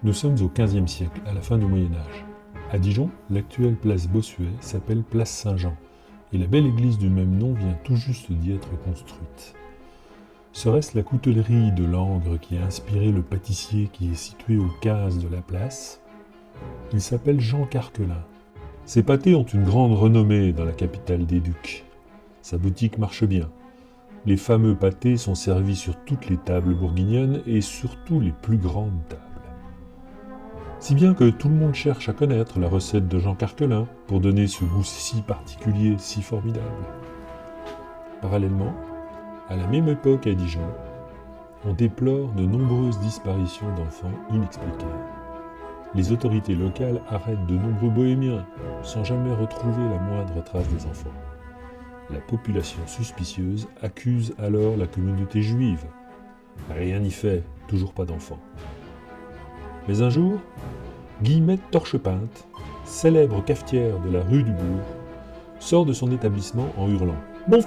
Nous sommes au XVe siècle, à la fin du Moyen-Âge. À Dijon, l'actuelle place Bossuet s'appelle place Saint-Jean, et la belle église du même nom vient tout juste d'y être construite. Serait-ce la coutellerie de Langres qui a inspiré le pâtissier qui est situé au 15 de la place? Il s'appelle Jean Carquelin. Ses pâtés ont une grande renommée dans la capitale des Ducs. Sa boutique marche bien. Les fameux pâtés sont servis sur toutes les tables bourguignonnes et surtout les plus grandes tables. Si bien que tout le monde cherche à connaître la recette de Jean Carquelin pour donner ce goût si particulier, si formidable. Parallèlement, à la même époque à Dijon, on déplore de nombreuses disparitions d'enfants inexpliquées. Les autorités locales arrêtent de nombreux bohémiens sans jamais retrouver la moindre trace des enfants. La population suspicieuse accuse alors la communauté juive. Rien n'y fait, toujours pas d'enfants. Mais un jour, Guillemette Torchepinte, célèbre cafetière de la rue du Bourg, sort de son établissement en hurlant « Mon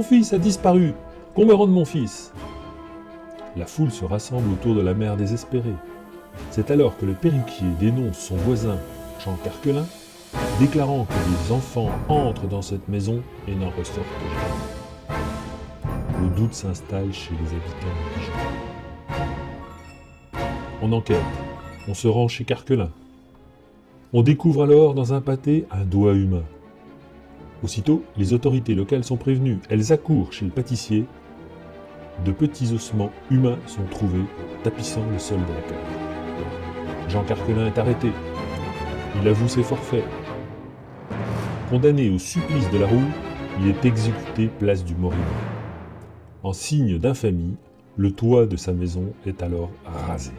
fils a disparu! Qu'on me rende mon fils !» La foule se rassemble autour de la mère désespérée. C'est alors que le perruquier dénonce son voisin, Jean Carquelin, déclarant que des enfants entrent dans cette maison et n'en ressortent jamais. Le doute s'installe chez les habitants de Dijon. On enquête, on se rend chez Carquelin. On découvre alors dans un pâté un doigt humain. Aussitôt, les autorités locales sont prévenues. Elles accourent chez le pâtissier. De petits ossements humains sont trouvés, tapissant le sol de la cave. Jean Carquelin est arrêté. Il avoue ses forfaits. Condamné au supplice de la roue, il est exécuté place du Morillon. En signe d'infamie, le toit de sa maison est alors rasé.